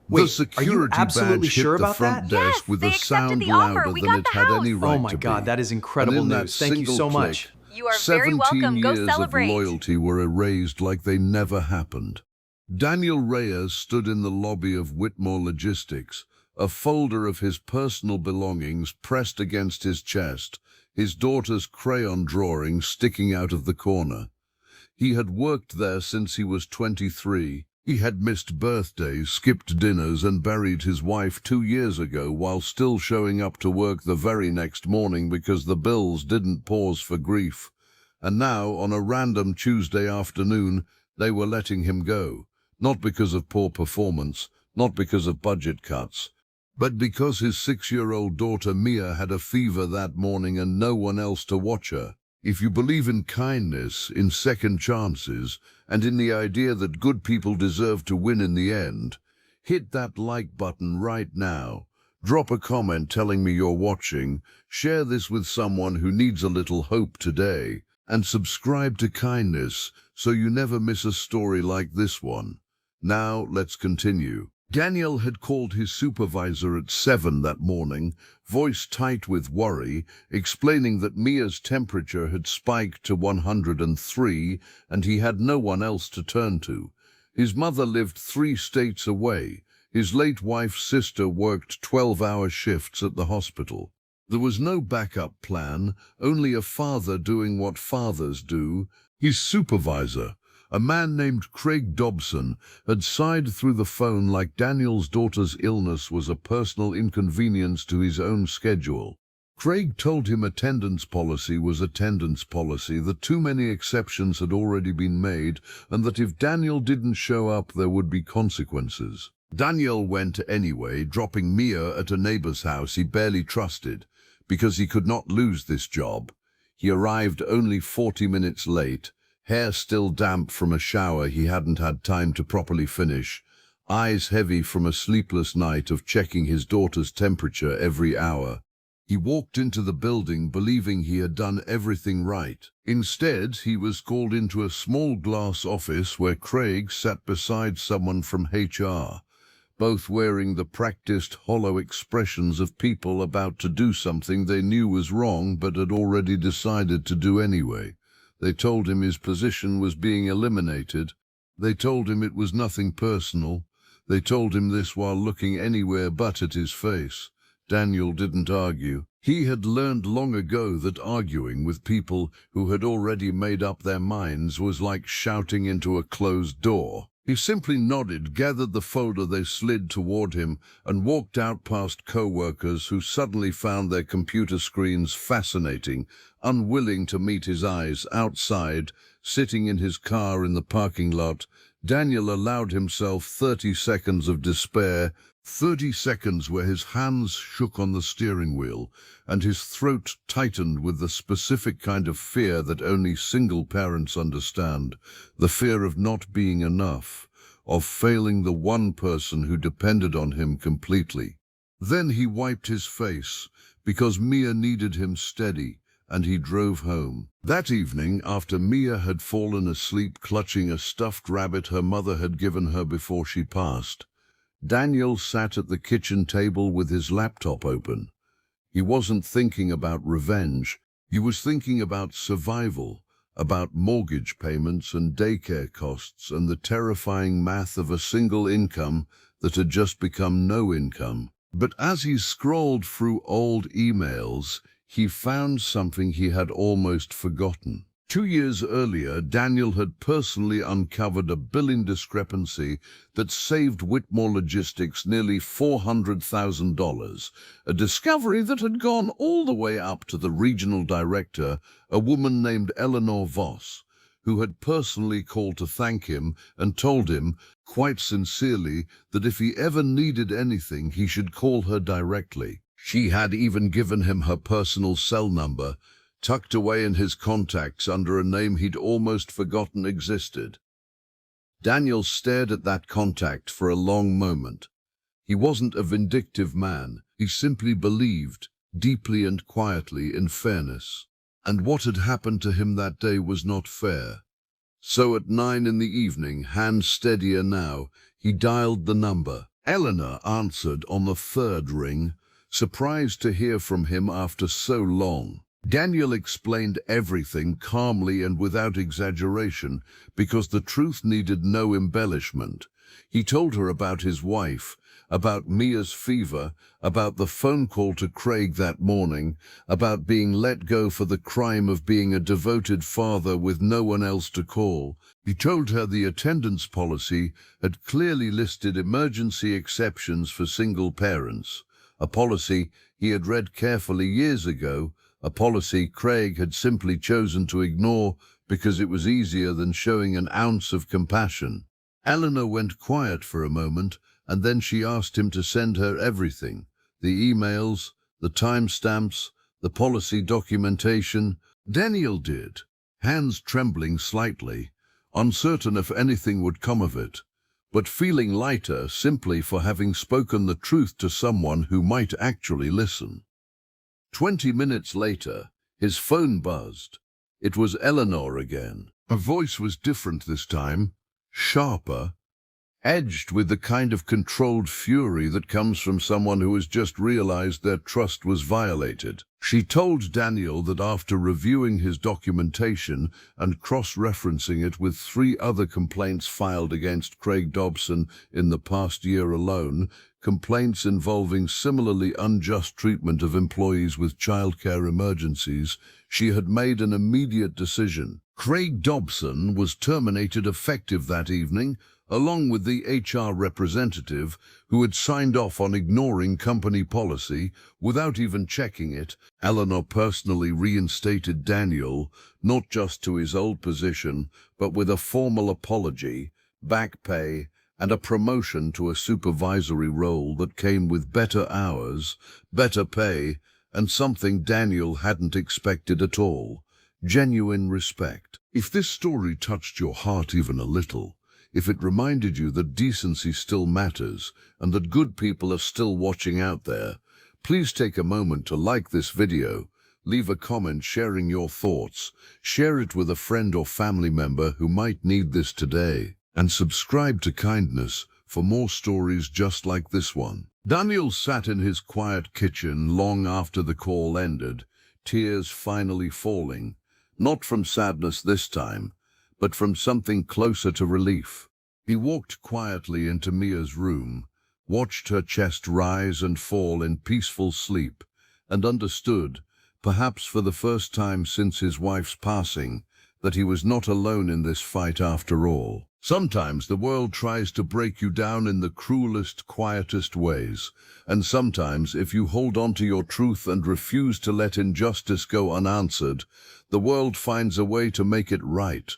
The Wait, are you security absolutely badge hit sure the about front that? desk Yes, with they a accepted sound the offer. louder We than got it the had any house. right Oh my to God, be. that is And incredible in that news. Thank you single so click, much. You are very 17 welcome. Go years of celebrate. loyalty were erased like they never happened. Daniel Reyes stood in the lobby of Whitmore Logistics, a folder of his personal belongings pressed against his chest, his daughter's crayon drawing sticking out of the corner. He had worked there since he was 23. He had missed birthdays, skipped dinners, and buried his wife 2 years ago while still showing up to work the very next morning because the bills didn't pause for grief. And now, on a random Tuesday afternoon, they were letting him go. Not because of poor performance, not because of budget cuts, but because his 6-year-old daughter Mia had a fever that morning and no one else to watch her. If you believe in kindness, in second chances, and in the idea that good people deserve to win in the end, hit that like button right now. Drop a comment telling me you're watching, share this with someone who needs a little hope today, and subscribe to Kindness so you never miss a story like this one. Now, let's continue. Daniel had called his supervisor at 7 that morning, voice tight with worry, explaining that Mia's temperature had spiked to 103 and he had no one else to turn to. His mother lived 3 states away. His late wife's sister worked 12-hour shifts at the hospital. There was no backup plan, only a father doing what fathers do. His supervisor, a man named Craig Dobson, had sighed through the phone like Daniel's daughter's illness was a personal inconvenience to his own schedule. Craig told him attendance policy was attendance policy, that too many exceptions had already been made, and that if Daniel didn't show up there would be consequences. Daniel went anyway, dropping Mia at a neighbor's house he barely trusted, because he could not lose this job. He arrived only 40 minutes late, hair still damp from a shower he hadn't had time to properly finish, eyes heavy from a sleepless night of checking his daughter's temperature every hour. He walked into the building believing he had done everything right. Instead, he was called into a small glass office where Craig sat beside someone from HR, both wearing the practiced hollow expressions of people about to do something they knew was wrong but had already decided to do anyway. They told him his position was being eliminated. They told him it was nothing personal. They told him this while looking anywhere but at his face. Daniel didn't argue. He had learned long ago that arguing with people who had already made up their minds was like shouting into a closed door. He simply nodded, gathered the folder they slid toward him, and walked out past co-workers who suddenly found their computer screens fascinating, unwilling to meet his eyes. Outside, sitting in his car in the parking lot, Daniel allowed himself 30 seconds of despair, 30 seconds where his hands shook on the steering wheel and his throat tightened with the specific kind of fear that only single parents understand, the fear of not being enough, of failing the one person who depended on him completely. Then he wiped his face, because Mia needed him steady, and he drove home. That evening, after Mia had fallen asleep clutching a stuffed rabbit her mother had given her before she passed, Daniel sat at the kitchen table with his laptop open. He wasn't thinking about revenge. He was thinking about survival, about mortgage payments and daycare costs and the terrifying math of a single income that had just become no income. But as he scrolled through old emails, he found something he had almost forgotten. 2 years earlier, Daniel had personally uncovered a billing discrepancy that saved Whitmore Logistics nearly $400,000, a discovery that had gone all the way up to the regional director, a woman named Eleanor Voss, who had personally called to thank him and told him, quite sincerely, that if he ever needed anything, he should call her directly. She had even given him her personal cell number, tucked away in his contacts under a name he'd almost forgotten existed. Daniel stared at that contact for a long moment. He wasn't a vindictive man. He simply believed, deeply and quietly, in fairness. And what had happened to him that day was not fair. So at 9 in the evening, hands steadier now, he dialed the number. Eleanor answered on the third ring, surprised to hear from him after so long. Daniel explained everything calmly and without exaggeration, because the truth needed no embellishment. He told her about his wife, about Mia's fever, about the phone call to Craig that morning, about being let go for the crime of being a devoted father with no one else to call. He told her the attendance policy had clearly listed emergency exceptions for single parents, a policy he had read carefully years ago, a policy Craig had simply chosen to ignore because it was easier than showing an ounce of compassion. Eleanor went quiet for a moment, and then she asked him to send her everything: the emails, the timestamps, the policy documentation. Daniel did, hands trembling slightly, uncertain if anything would come of it, but feeling lighter simply for having spoken the truth to someone who might actually listen. 20 minutes later, his phone buzzed. It was Eleanor again. Her voice was different this time, sharper, edged with the kind of controlled fury that comes from someone who has just realized their trust was violated. She told Daniel that after reviewing his documentation and cross-referencing it with 3 other complaints filed against Craig Dobson in the past year alone, complaints involving similarly unjust treatment of employees with childcare emergencies, she had made an immediate decision. Craig Dobson was terminated effective that evening, along with the HR representative who had signed off on ignoring company policy without even checking it. Eleanor personally reinstated Daniel, not just to his old position, but with a formal apology, back pay, and a promotion to a supervisory role that came with better hours, better pay, and something Daniel hadn't expected at all: genuine respect. If this story touched your heart even a little, if it reminded you that decency still matters and that good people are still watching out there, please take a moment to like this video, leave a comment sharing your thoughts, share it with a friend or family member who might need this today, and subscribe to Kindness for more stories just like this one. Daniel sat in his quiet kitchen long after the call ended, tears finally falling, not from sadness this time, but from something closer to relief. He walked quietly into Mia's room, watched her chest rise and fall in peaceful sleep, and understood, perhaps for the first time since his wife's passing, that he was not alone in this fight after all. Sometimes the world tries to break you down in the cruelest, quietest ways, and sometimes if you hold on to your truth and refuse to let injustice go unanswered, the world finds a way to make it right.